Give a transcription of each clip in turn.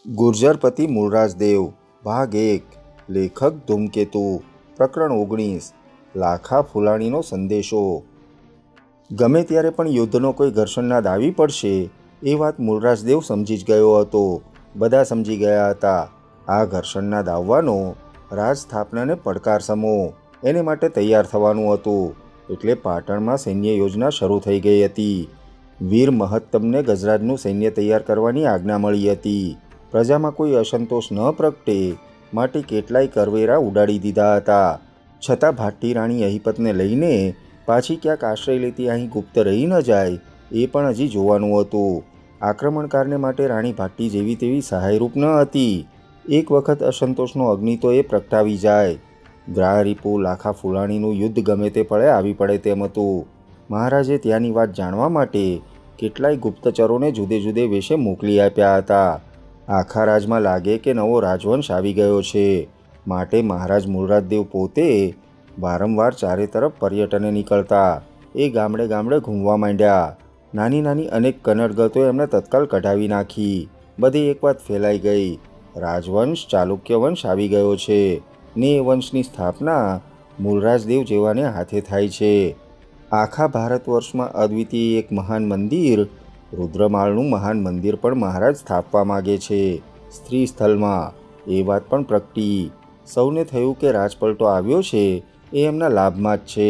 ગુર્જરપતિ મૂળરાજદેવ ભાગ 1 લેખક ધૂમકેતુ પ્રકરણ 19 લાખા ફુલાણીનો સંદેશો। ગમે ત્યારે પણ યુદ્ધનો કોઈ ઘર્ષણના દાવી પડશે એ વાત મૂળરાજદેવ સમજી જ ગયો હતો। બધા સમજી ગયા હતા। આ ઘર્ષણના દાવવાનો રાજ સ્થાપનાને પડકાર સમો, એને માટે તૈયાર થવાનું હતું। એટલે પાટણમાં સૈન્ય યોજના શરૂ થઈ ગઈ હતી। વીર મહત્તમને ગજરાજનું સૈન્ય તૈયાર કરવાની આજ્ઞા મળી હતી। પ્રજામાં કોઈ અસંતોષ ન પ્રગટે માટે કેટલાય કરવેરા ઉડાડી દીધા હતા। છતાં ભાટ્ટી રાણી અહિપતને લઈને પાછી ક્યાંક આશ્રય લેતી અહીં ગુપ્ત રહી ન જાય એ પણ હજી જોવાનું હતું। આક્રમણકારને માટે રાણી ભાટ્ટી જેવી તેવી સહાયરૂપ ન હતી। એક વખત અસંતોષનો અગ્નિ તો એ પ્રગટાવી જાય। ગ્રાહરીપુ લાખા ફુલાણીનું યુદ્ધ ગમે તે પળે આવી પડે તેમ હતું। મહારાજે ત્યાંની વાત જાણવા માટે કેટલાય ગુપ્તચરોને જુદે જુદે વેશે મોકલી આપ્યા હતા। આખા રાજમાં લાગે કે નવો રાજવંશ આવી ગયો છે, માટે મહારાજ મૂળરાજદેવ પોતે વારંવાર ચારે તરફ પર્યટને નીકળતા। એ ગામડે ગામડે ઘૂમવા માંડ્યા। નાની નાની અનેક કનડગતો એમણે તત્કાલ કઢાવી નાખી। બધી એક વાત ફેલાઈ ગઈ, રાજવંશ ચાલુક્ય વંશ આવી ગયો છે ને એ વંશની સ્થાપના મૂળરાજદેવ જેવાને હાથે થાય છે। આખા ભારત વર્ષમાં અદ્વિતીય એક મહાન મંદિર, રુદ્રમાળનું મહાન મંદિર પણ મહારાજ સ્થાપવા માગે છે સ્ત્રી સ્થળમાં। એ વાત પણ પ્રગટી। સૌને થયું કે રાજપલટો આવ્યો છે એ એમના લાભમાં જ છે।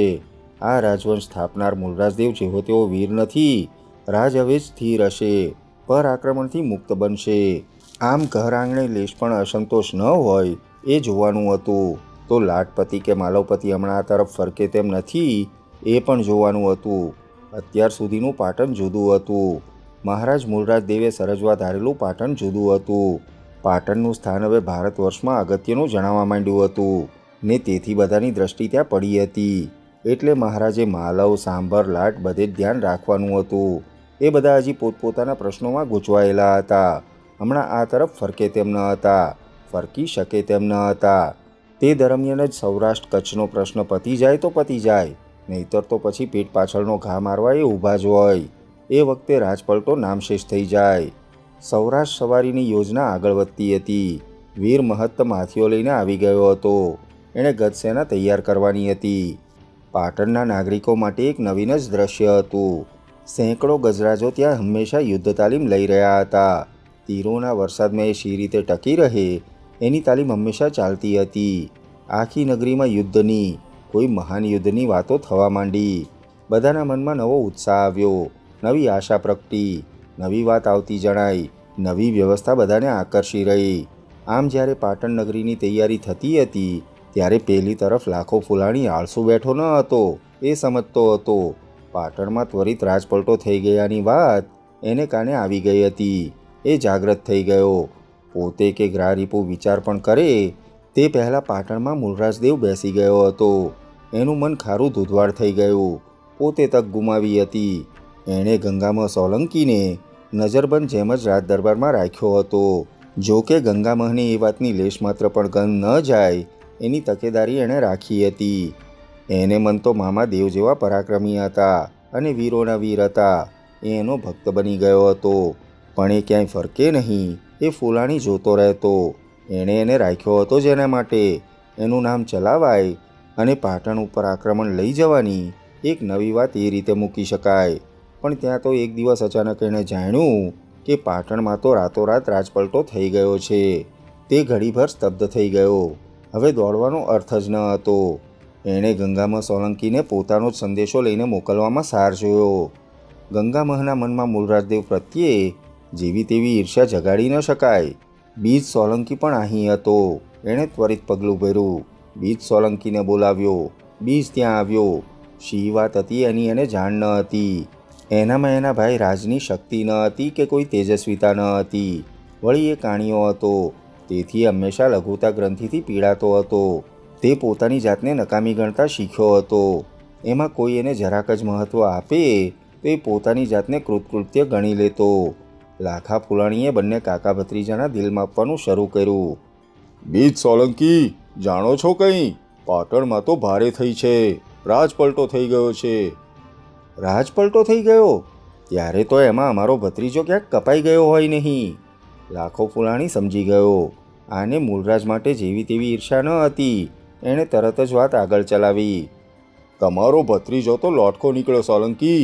આ રાજવંશ સ્થાપનાર મૂળરાજદેવ જેવો તેવો વીર નથી। રાજ હવે સ્થિર હશે, પર આક્રમણથી મુક્ત બનશે। આમ ઘર આંગણે લેશ પણ અસંતોષ ન હોય એ જોવાનું હતું। તો લાટપતિ કે માલવપતિ હમણાં આ તરફ ફરકે તેમ નથી એ પણ જોવાનું હતું। અત્યાર સુધીનું પાટણ જુદું હતું। મહારાજ મૂળરાજદેવે સર્જવા ધારેલું પાટણ જુદું હતું। પાટણનું સ્થાન હવે ભારત વર્ષમાં અગત્યનું જણાવવા માંડ્યું હતું ને તેથી બધાની દ્રષ્ટિ ત્યાં પડી હતી। એટલે મહારાજે માલવ સાંભર લાટ બધે જ ધ્યાન રાખવાનું હતું। એ બધા હજી પોતપોતાના પ્રશ્નોમાં ગૂંચવાયેલા હતા। હમણાં આ તરફ ફરકે તેમ ન હતા, ફરકી શકે તેમ ન હતા। તે દરમિયાન જ સૌરાષ્ટ્ર કચ્છનો પ્રશ્ન પતી જાય તો પતી જાય, નહીતર તો પછી પેટ પાછળનો ઘા મારવા એ ઊભા જ હોય। એ વખતે રાજપલટો નામશેષ થઈ જાય। સૌરાષ્ટ્ર સવારીની યોજના આગળ વધતી હતી। વીર મહત્તમ હાથીઓ લઈને આવી ગયો હતો। એણે ગજસેના તૈયાર કરવાની હતી। પાટણના નાગરિકો માટે એક નવીન જ દ્રશ્ય હતું। સેંકડો ગજરાજો ત્યાં હંમેશા યુદ્ધ તાલીમ લઈ રહ્યા હતા। તીરોના વરસાદમાં એ શી રીતે ટકી રહે એની તાલીમ હંમેશા ચાલતી હતી। આખી નગરીમાં યુદ્ધની, કોઈ મહાન યુદ્ધની વાતો થવા માંડી। બધાના મનમાં નવો ઉત્સાહ આવ્યો, નવી આશા પ્રગટી, નવી વાત આવતી જણાઈ, નવી વ્યવસ્થા બધાને આકર્ષી રહી। આમ જ્યારે પાટણ નગરીની તૈયારી થતી હતી ત્યારે પેલી તરફ લાખો ફુલાણી આળસુ બેઠો ન હતો, એ સમજતો હતો પાટણમાં ત્વરિત રાજપલટો થઈ ગયાની વાત એને કાને આવી ગઈ હતી। એ જાગ્રત થઈ ગયો। પોતે કે ગ્રાહરીપુ વિચાર પણ કરે તે પહેલાં પાટણમાં મૂળરાજદેવ બેસી ગયો હતો। એનું મન ખારું ધૂધવાળ થઈ ગયું। પોતે તક ગુમાવી હતી। એણે ગંગામહ સોલંકીને નજરબંધ જેમ જ રાજ દરબારમાં રાખ્યો હતો। જો કે ગંગામહને એ વાતની લેશ માત્ર પણ ગંધ ન જાય એની તકેદારી એણે રાખી હતી। એને મન તો મામા દેવ જેવા પરાક્રમી હતા અને વીરોના વીર હતા। એ એનો ભક્ત બની ગયો હતો, પણ એ ક્યાંય ફરકે નહીં, એ ફુલાણી જોતો રહેતો। એણે એને રાખ્યો હતો જેના માટે એનું નામ ચલાવાય અને પાટણ ઉપર આક્રમણ લઈ જવાની એક નવી વાત એ રીતે મૂકી શકાય। પણ ત્યાં તો એક દિવસ અચાનક એણે જાણ્યું કે પાટણમાં તો રાતોરાત રાજપલટો થઈ ગયો છે। તે ઘડીભર સ્તબ્ધ થઈ ગયો। હવે દોડવાનો અર્થ જ ન હતો। એણે ગંગામહ સોલંકીને પોતાનો જ સંદેશો લઈને મોકલવામાં સાર જોયો। ગંગામહના મનમાં મૂળરાજદેવ પ્રત્યે જેવી તેવી ઈર્ષ્યા જગાડી ન શકાય। બીજ સોલંકી પણ અહીં હતો। એણે ત્વરિત પગલું ભર્યું, બીજ સોલંકીને બોલાવ્યો। બીજ ત્યાં આવ્યો। શી વાત હતી એની એને જાણ ન હતી। એનામાં એના ભાઈ રાજની શક્તિ ન હતી કે કોઈ તેજસ્વીતા ન હતી। વળી એ કાણિયો હતો, તેથી હંમેશા લઘુતા ગ્રંથિથી પીડાતો હતો। તે પોતાની જાતને નકામી ગણતા શીખ્યો હતો। એમાં કોઈ એને જરાક જ મહત્ત્વ આપે તો એ પોતાની જાતને કૃતકૃત્ય ગણી લેતો। લાખા ફુલાણીએ બંને કાકા ભત્રીજાના દિલ માપવાનું શરૂ કર્યું। બીજ સોલંકી, જાણો છો કંઈ? પાટણમાં તો ભારે થઈ છે, રાજપલટો થઈ ગયો છે। રાજપલટો થઈ ગયો? ત્યારે તો એમાં અમારો ભત્રીજો ક્યાંક કપાઈ ગયો હોય નહીં? લાખો ફૂલાણી સમજી ગયો. આને મૂળરાજ માટે જેવી તેવી ઈર્ષા ન હતી. એણે તરત જ વાત આગળ ચલાવી. તમારો ભત્રીજો તો લોટકો નીકળ્યો સોલંકી.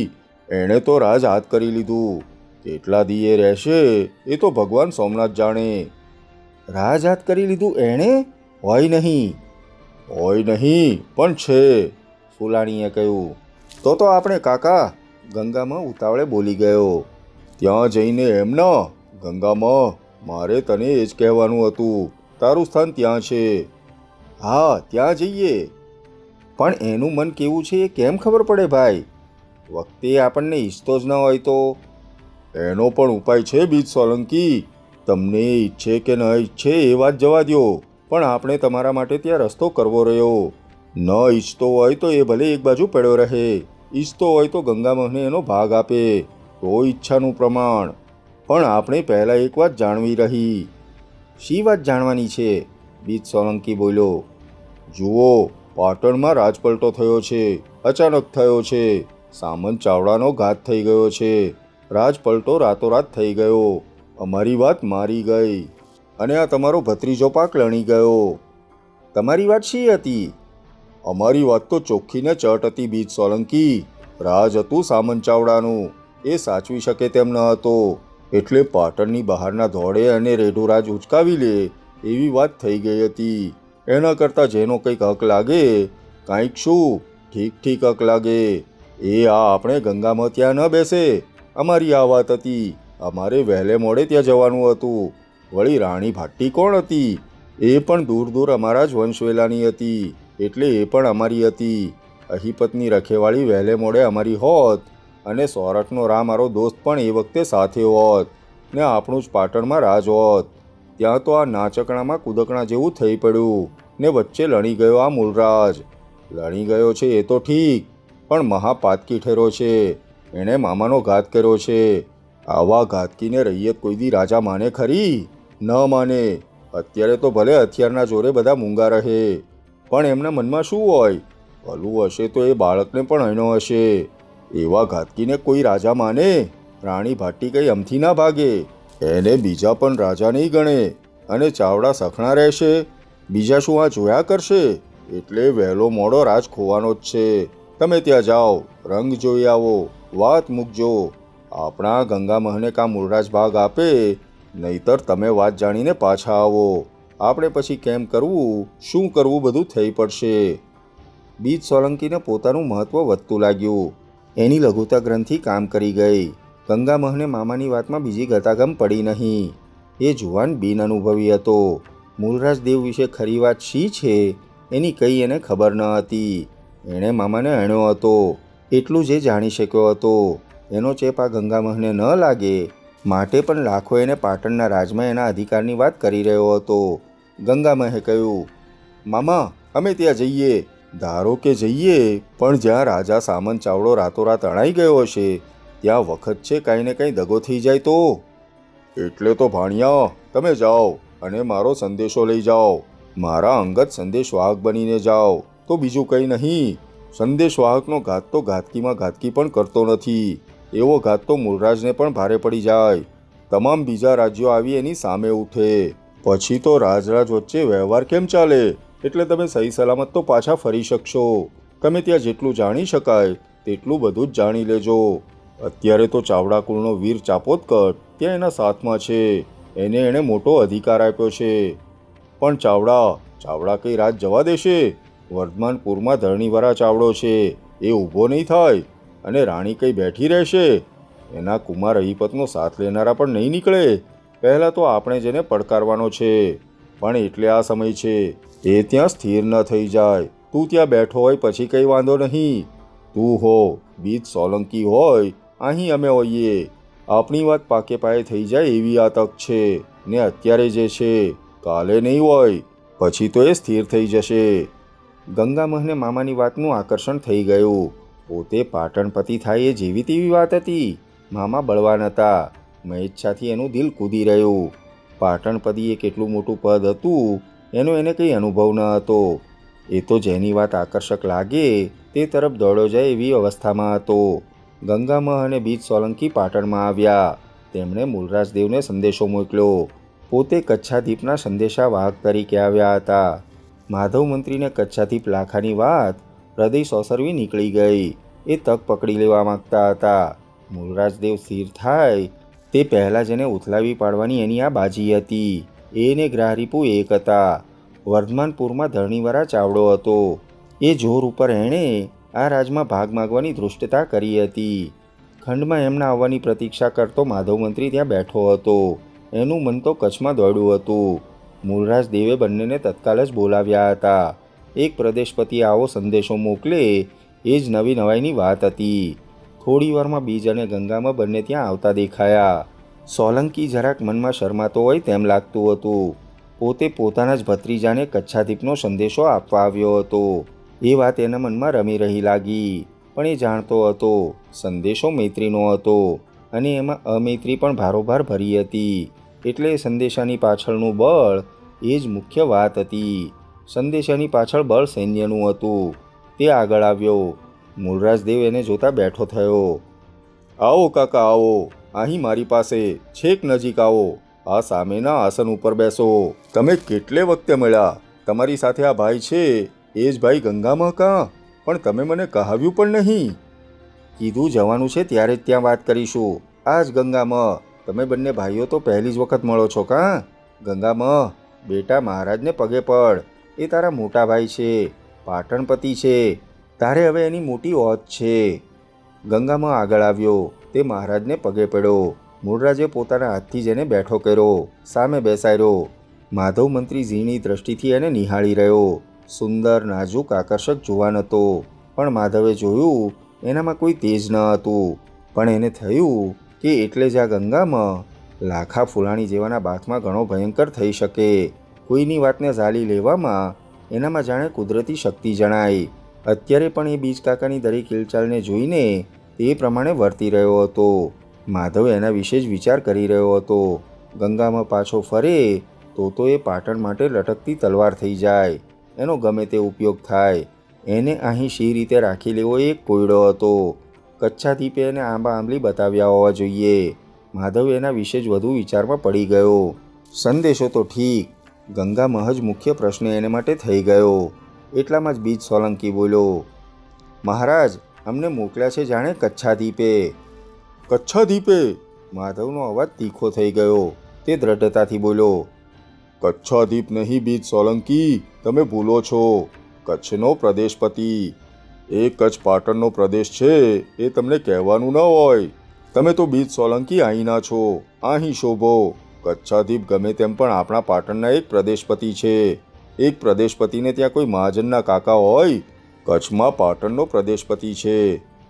એણે તો રાજ હાથ કરી લીધું. કેટલા દીએ રહેશે એ તો ભગવાન સોમનાથ જાણે. રાજ હાથ કરી લીધું એણે? હોય નહીં પણ છે, ફૂલાણીએ કહ્યું. તો આપણે કાકા, ગંગામાં ઉતાવળે બોલી ગયો. ત્યાં જઈને એમ ના, ગંગામાં, મારે તને એ જ કહેવાનું હતું. તારું સ્થાન ત્યાં છે. હા, ત્યાં જઈએ. પણ એનું મન કેવું છે એ કેમ ખબર પડે ભાઈ? વખતે આપણને ઈચ્છતો જ ન હોય તો? એનો પણ ઉપાય છે બીજ સોલંકી. તમને ઈચ્છે કે ન ઈચ્છે એ વાત જવા દો, પણ આપણે તમારા માટે ત્યાં રસ્તો કરવો રહ્યો. ન ઈચ્છતો હોય તો એ ભલે એક બાજુ પડ્યો રહે, ઈચ્છતો હોય તો ગંગામોહને એનો ભાગ આપે, તો ઈચ્છાનું પ્રમાણ. પણ આપણે પહેલાં એક વાત જાણવી રહી. શી વાત જાણવાની છે? બીજ સોલંકી બોલ્યો. જુઓ, પાટણમાં રાજપલટો થયો છે, અચાનક થયો છે. સામંત ચાવડાનો ઘાત થઈ ગયો છે. રાજપલટો રાતોરાત થઈ ગયો. અમારી વાત મારી ગઈ, અને આ તમારો ભત્રીજો પાક લણી ગયો. તમારી વાત શી હતી? અમારી વાત તો ચોખ્ખીને ચટ હતી બીજ સોલંકી. રાજ હતું સામંત ચાવડાનું, એ સાચવી શકે તેમ ન હતો. એટલે પાટણની બહારના ધોળે અને રેઢું રાજ ઉચકાવી લે એવી વાત થઈ ગઈ હતી. એના કરતાં જેનો કંઈક હક લાગે, કાંઈક શું ઠીક હક લાગે, એ આ આપણે ગંગામાં ત્યાં ન બેસે. અમારી આ વાત હતી. અમારે વહેલે મોડે ત્યાં જવાનું હતું. વળી રાણી ભાટ્ટી કોણ હતી? એ પણ દૂર અમારા જ વંશવેલાની હતી, એટલે એ પણ અમારી હતી. અહીપતની રખેવાળી વહેલે મોડે અમારી હોત, અને સોરઠનો મારો દોસ્ત પણ એ વખતે સાથે હોત, ને આપણું જ પાટણમાં રાજ હોત. ત્યાં તો આ નાચકણામાં કુદકણા જેવું થઈ પડ્યું, ને વચ્ચે લણી ગયો આ મૂળરાજ. લણી ગયો છે એ તો ઠીક, પણ મહાપાતકી ઠેરો છે. એણે મામાનો ઘાત કર્યો છે. આવા ઘાતકીને રૈયત કોઈ દી રાજા માને ખરી? ન માને. અત્યારે તો ભલે હથિયારના જોરે બધા મૂંગા રહે, પણ એમના મનમાં શું હોય? ભલું હશે તો એ બાળકને પણ અણ્યો હશે. એવા ઘાતકીને કોઈ રાજા માને? રાણી ભાટ્ટી કંઈ અમથી ના ભાગે. એને બીજા પણ રાજા નહીં ગણે, અને ચાવડા સખણા રહેશે. બીજા શું આ જોયા કરશે? એટલે વહેલો મોડો રાજ ખોવાનો જ છે. તમે ત્યાં જાઓ, રંગ જોઈ આવો, વાત મૂકજો. આપણા ગંગામહને કા મૂળરાજ ભાગ આપે, નહીતર તમે વાત જાણીને પાછા આવો. આપણે પછી કેમ કરવું, શું કરવું બધું થઈ પડશે. બીજ સોલંકીને પોતાનું મહત્ત્વ વધતું લાગ્યું. એની લઘુતા ગ્રંથિ કામ કરી ગઈ. ગંગામહને મામાની વાતમાં બીજી ગતાગમ પડી નહીં. એ જુવાન બિન અનુભવી હતો. મૂળરાજ દેવ વિશે ખરી વાત શી છે એની કંઈ એને ખબર ન હતી. એણે મામાને અણ્યો હતો, એટલું જ એ જાણી શક્યો હતો. એનો ચેપ આ ગંગામહને ન લાગે, માટે પણ લાખો એને પાટણના રાજમાં એના અધિકારની વાત કરી રહ્યો હતો. ગંગામહે કહ્યું, મામા, અમે ત્યાં જઈએ. ધારો કે જઈએ, પણ જ્યાં રાજા સામંત ચાવડો રાતોરાત અણાઈ ગયો હશે, ત્યાં વખત છે કાંઈ ને કાંઈ દગો થઈ જાય તો? એટલે તો ભાણિયા, તમે જાઓ અને મારો સંદેશો લઈ જાઓ. મારા અંગત સંદેશવાહક બનીને જાઓ, તો બીજું કંઈ નહીં. સંદેશવાહકનો ઘાત તો ઘાતકીમાં ઘાતકી પણ કરતો નથી. એવો ઘાત તો મૂળરાજને પણ ભારે પડી જાય. તમામ બીજા રાજ્યો આવી એની સામે ઉઠે, પછી તો રાજરાજ વચ્ચે વ્યવહાર કેમ ચાલે? એટલે તમે સહી સલામત તો પાછા ફરી શકશો. તમે ત્યાં જેટલું જાણી શકાય તેટલું બધું જ જાણી લેજો. અત્યારે તો ચાવડા કુળનો વીર ચાપોદકટ ત્યાં એના સાથમાં છે. એણે મોટો અધિકાર આપ્યો છે. પણ ચાવડા કંઈ રાજ જવા દેશે? વર્ધમાનપુરમાં ધરણીવાળા ચાવડો છે, એ ઊભો નહીં થાય? અને રાણી કંઈ બેઠી રહેશે? એના કુમાર અહીપતનો સાથ લેનારા પણ નહીં નીકળે? પહેલાં તો આપણે જેને પડકારવાનો છે. પણ એટલે આ સમય છે, એ ત્યાં સ્થિર ન થઈ જાય. તું ત્યાં બેઠો હોય પછી કંઈ વાંધો નહીં. તું હો, બીજ સોલંકી હોય, અહીં અમે હોઈએ. આપણી વાત પાકે પાયે થઈ જાય એવી આ તક છે. ને અત્યારે જે છે, કાલે નહીં હોય. પછી તો એ સ્થિર થઈ જશે. ગંગામહને મામાની વાતનું આકર્ષણ થઈ ગયું. પોતે પાટણપતિ થાય એ જેવી તેવી વાત હતી. મામા બળવાન હતા. મહેચ્છાથી એનું દિલ કૂદી રહ્યું. પાટણપતિ એ કેટલું મોટું પદ હતું એનો એને કંઈ અનુભવ ન હતો. એ તો જેની વાત આકર્ષક લાગે તે તરફ દોડ્યો જાય એવી અવસ્થામાં હતો. ગંગામહ અને બીજ સોલંકી પાટણમાં આવ્યા. તેમણે મૂલરાજદેવને સંદેશો મોકલ્યો. પોતે કચ્છાદીપના સંદેશાવાહક તરીકે આવ્યા હતા. માધવ મંત્રીને કચ્છાદીપ લાખાની વાત હૃદય સોસરવી નીકળી ગઈ. એ તક પકડી લેવા માંગતા હતા. મૂલરાજદેવ સ્થિર થાય તે પહેલાં જેને ઉથલાવી પાડવાની એની આ બાજી હતી. એને ગ્રાહરીપુ એક હતા. વર્ધમાનપુરમાં ધરણીવાળા ચાવડો હતો. એ જોર ઉપર એણે આ રાજમાં ભાગ માગવાની ધૃષ્ટતા કરી હતી. ખંડમાં એમના આવવાની પ્રતીક્ષા કરતો માધવ મંત્રી ત્યાં બેઠો હતો. એનું મન તો કચ્છમાં દોડ્યું હતું. મૂલરાજદેવે બંનેને તત્કાલ જ બોલાવ્યા હતા. એક પ્રદેશપતિ આવો સંદેશો મોકલે એ જ નવી નવાઈની વાત હતી. થોડી વારમાં બીજ અને ગંગામાં બંને ત્યાં આવતા દેખાયા. સોલંકી જરાક મનમાં શરમાતો હોય તેમ લાગતું હતું. પોતે પોતાના જ ભત્રીજાને કચ્છાદીપનો સંદેશો આપવા આવ્યો હતો. એ વાત એના મનમાં રમી રહી લાગી. પણ એ જાણતો હતો સંદેશો મૈત્રીનો હતો અને એમાં અમૈત્રી પણ ભારોભાર ભરી હતી. એટલે સંદેશાની પાછળનું બળ એ જ મુખ્ય વાત હતી. સંદેશાની પાછળ બળ સૈન્યનું હતું. તે આગળ આવ્યો. મૂલરાજદેવ એને જોતા બેઠો થયો. આવો કાકા આવો, અહીં મારી પાસે છેક નજીક આવો. આ સામેના આસન ઉપર બેસો. તમે કેટલે વખતે મળ્યા? તમારી સાથે આ ભાઈ છે એ જ ભાઈ ગંગામાં કાં? પણ તમે મને કહાવ્યું પણ નહીં. કીધું જવાનું છે ત્યારે જ ત્યાં વાત કરીશું. આ જ ગંગામાં. તમે બંને ભાઈઓ તો પહેલી જ વખત મળો છો કાં? ગંગામાં બેટા મહારાજને પગે પડ. એ તારા મોટા ભાઈ છે, પાટણપતિ છે. તારે હવે એની મોટી ઓત છે. ગંગામાં આગળ આવ્યો. તે મહારાજને પગે પડ્યો. મૂળરાજે પોતાના હાથથી જ એને બેઠો કર્યો. સામે બેસાડ્યો. માધવ મંત્રી ઝીણી દ્રષ્ટિથી એને નિહાળી રહ્યો. સુંદર, નાજુક, આકર્ષક જુવાન હતો. પણ માધવે જોયું એનામાં કોઈ તેજ ન હતું. પણ એને થયું કે એટલે જ આ ગંગામાં લાખા ફૂલાણી જેવાના બાથમાં ઘણો ભયંકર થઈ શકે. કોઈની વાતને ઝાલી લેવામાં એનામાં જાણે કુદરતી શક્તિ જણાય. અત્યારે પણ એ બીજ કાકાની દરેક હિલચાલને જોઈને તે પ્રમાણે વર્તી રહ્યો હતો. માધવ એના વિશે જ વિચાર કરી રહ્યો હતો. ગંગામાં પાછો ફરે તો એ પાટણ માટે લટકતી તલવાર થઈ જાય. એનો ગમે તે ઉપયોગ થાય. એને અહીં શી રીતે રાખી લેવો એક કોયડો હતો. કચ્છાદીપે એને આંબા આંબલી બતાવ્યા હોવા જોઈએ. માધવ એના વિશે જ વધુ વિચારમાં પડી ગયો. સંદેશો તો ઠીક, ગંગામાં જ મુખ્ય પ્રશ્ન એને માટે થઈ ગયો. એટલામાં જ બીજ સોલંકી બોલ્યો, મહારાજ અમને મોકલ્યા છે જાણે કચ્છાદીપે. કચ્છાદીપે? માધવનો અવાજ તીખો થઈ ગયો. તે દ્રઢતાથી બોલ્યો, કચ્છાદીપ નહીં બીજ સોલંકી, તમે ભૂલો છો. કચ્છનો પ્રદેશપતિ. એ કચ્છ પાટણનો પ્રદેશ છે એ તમને કહેવાનું ન હોય. તમે તો બીજ સોલંકી અહીંના છો, અહીં શોભો. કચ્છાદીપ ગમે તેમ પણ આપણા પાટણના એક પ્રદેશપતિ છે. એક પ્રદેશપતિને ત્યાં કોઈ મહાજનના કાકા હોય. કચ્છમાં પાટણનો પ્રદેશપતિ છે.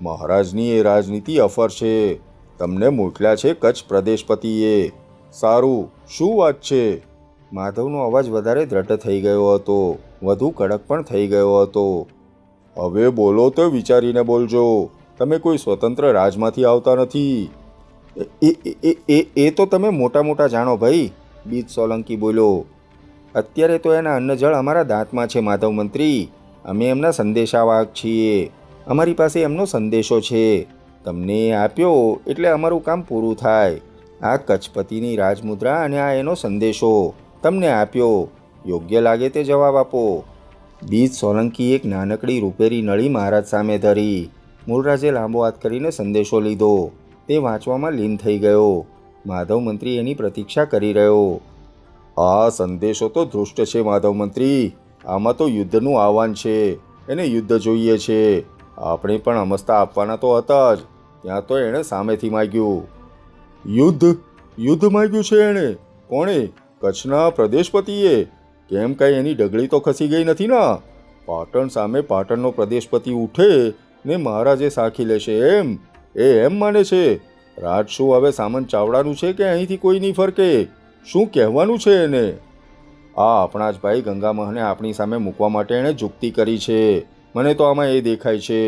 મહારાજની એ રાજનીતિ અફર છે. તમને મોકલ્યા છે કચ્છ પ્રદેશપતિએ. સારું, શું વાત છે? માધવનો અવાજ વધારે દ્રઢ થઈ ગયો હતો. વધુ કડક પણ થઈ ગયો હતો. હવે બોલો તો વિચારીને બોલજો. તમે કોઈ સ્વતંત્ર રાજમાંથી આવતા નથી. એ તો તમે મોટા મોટા જાણો ભાઈ, બીજ સોલંકી બોલ્યો. અત્યારે તો એના અન્નજળ અમારા દાંતમાં છે માધવ મંત્રી. અમે એમના સંદેશાવાહક છીએ. અમારી પાસે એમનો સંદેશો છે. તમને આપ્યો એટલે અમારું કામ પૂરું થાય. આ કચ્છપતિની રાજમુદ્રા અને આ એનો સંદેશો તમને આપ્યો. યોગ્ય લાગે તે જવાબ આપો. બીજ સોલંકી એક નાનકડી રૂપેરી નળી મહારાજ સામે ધરી. મૂળરાજે લાંબો હાથ કરીને સંદેશો લીધો. તે વાંચવામાં લીન થઈ ગયો. માધવ મંત્રી એની પ્રતીક્ષા કરી રહ્યો. આ સંદેશો તો ધૃષ્ટ છે માધવ મંત્રી. આમાં તો યુદ્ધનું આહવાન છે. એને યુદ્ધ જોઈએ છે. આપણે પણ અમસ્તા આપવાના તો હતા જ. ત્યાં તો એણે સામેથી માગ્યું. યુદ્ધ માગ્યું છે એણે? કોણે? કચ્છના પ્રદેશપતિએ? કેમ કાંઈ એની ડગલી તો ખસી ગઈ નથી ને? પાટણ સામે પાટણનો પ્રદેશપતિ ઉઠે ને મહારાજે સાખી લેશે એમ? એ એમ માને છે? રાજ શું હવે સામંત ચાવડાનું છે કે અહીંથી કોઈ નહીં ફરકે? શું કહેવાનું છે એને? આ આપણા જ ભાઈ ગંગામહને આપણી સામે મૂકવા માટે એણે જુક્તિ કરી છે. મને તો આમાં એ દેખાય છે.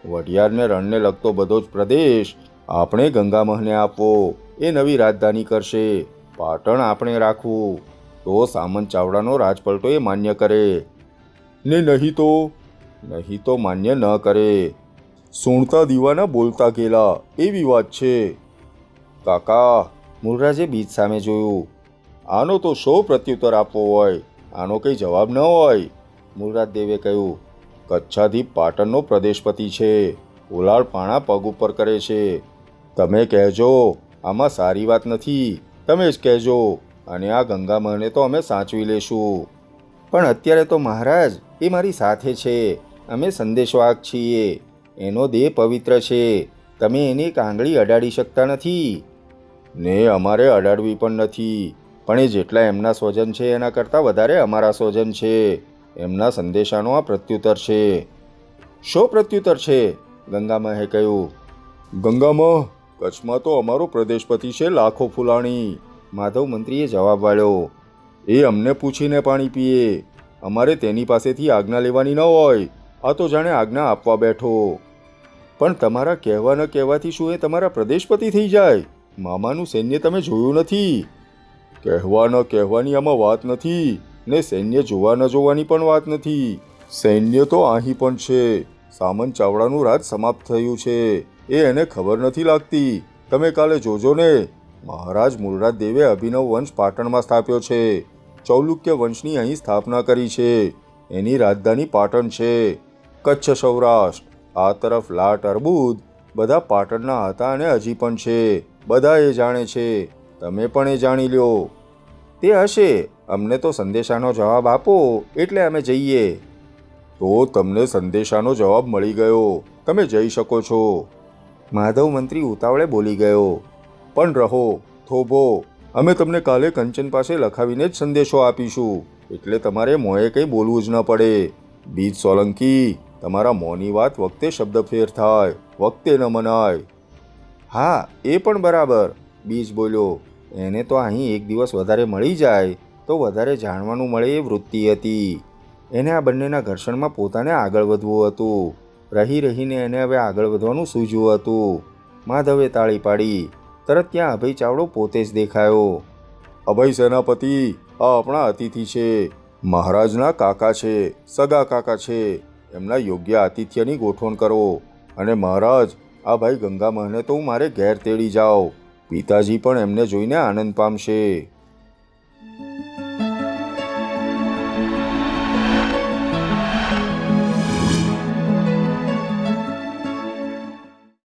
વઢિયારને રણને લગતો બધો જ પ્રદેશ આપણે ગંગામહને આપવો. એ નવી રાજધાની કરશે. પાટણ આપણે રાખવું. તો સામંત ચાવડાનો રાજપલટો એ માન્ય કરે ને નહીં તો માન્ય ન કરે. સૂણતા દીવાના બોલતા ગેલા એવી વાત છે. કાકા, મૂળરાજે બીજ સામે જોયું. આનો તો શો પ્રત્યુત્તર આપવો હોય, આનો કંઈ જવાબ ન હોય. મૂળરાજ દેવે કહ્યું, કચ્છાધીપ પાટણનો પ્રદેશપતિ છે. ઉલાળ પાણા પગ ઉપર કરે છે. તમે કહેજો, આમાં સારી વાત નથી. તમે જ કહેજો, અને આ ગંગામણને તો અમે સાચવી લેશું. પણ અત્યારે તો મહારાજ એ મારી સાથે છે. અમે સંદેશવાહક છીએ. એનો દેહ પવિત્ર છે. તમે એની એક આંગળી અડાડી શકતા નથી. ને અમારે અડાડવી પણ નથી. પણ એ જેટલા એમના સ્વજન છે એના કરતાં વધારે અમારા સ્વજન છે. એમના સંદેશાનો આ પ્રત્યુત્તર છે. શો પ્રત્યુત્તર છે? ગંગામહે કહ્યું. ગંગામહ, કચ્છમાં તો અમારો પ્રદેશપતિ છે લાખો ફૂલાણી. માધવ મંત્રીએ જવાબ વાળ્યો. એ અમને પૂછીને પાણી પીએ. અમારે તેની પાસેથી આજ્ઞા લેવાની ન હોય. આ તો જાણે આજ્ઞા આપવા બેઠો. પણ તમારા કહેવા ન કહેવાથી શું એ તમારા પ્રદેશપતિ થઈ જાય? મામાનું સૈન્ય તમે જોયું નથી. કહેવા ન કહેવાની આમાં વાત નથી, ને સૈન્ય જોવા ન જોવાની પણ વાત નથી. સૈન્ય તો અહીં પણ છે. સામંત ચાવડાનું રાજ સમાપ્ત થયું છે. એ એને ખબર નથી લાગતી. તમે કાલે જોજો ને. મહારાજ મૂળરાજ દેવે અભિનવ વંશ પાટણમાં સ્થાપ્યો છે. ચૌલુક્ય વંશની અહીં સ્થાપના કરી છે. એની રાજધાની પાટણ છે. કચ્છ, સૌરાષ્ટ્ર, આ તરફ લાટ, અર્બુદ બધા પાટણના હતા અને હજી પણ છે. બધા એ જાણે છે. તમે પણ એ જાણી લ્યો. તે હશે. અમને તો સંદેશાનો જવાબ આપો એટલે અમે જઈએ. તો તમને સંદેશાનો જવાબ મળી ગયો. તમે જઈ શકો છો. માધવ મંત્રી ઉતાવળે બોલી ગયો. પણ રહો, થોભો. અમે તમને કાલે કંચન પાસે લખાવીને જ સંદેશો આપીશું. એટલે તમારે મોંએ કંઈ બોલવું જ ન પડે. બીજ સોલંકી, તમારા મોંની વાત વખતે શબ્દફેર થાય, વખતે ન મનાય. હા, એ પણ બરાબર. બીજ બોલ્યો. એને તો અહીં એક દિવસ વધારે મળી જાય તો વધારે જાણવાનું મળે એ વૃત્તિ હતી. એને આ બંનેના ઘર્ષણમાં પોતાને આગળ વધવું હતું. રહી રહીને એને હવે આગળ વધવાનું સૂઝ્યું હતું. માધવે તાળી પાડી. તરત ત્યાં અભય ચાવડો પોતે જ દેખાયો. અભય સેનાપતિ, આ આપણા અતિથિ છે. મહારાજના કાકા છે, સગા કાકા છે. એમના યોગ્ય આતિથ્યની ગોઠવણ કરો. અને મહારાજ, આ ભાઈ ગંગામહને તો હું મારે ઘેર તેડી જાઉં. પિતાજી પણ એમને જોઈને આનંદ પામશે.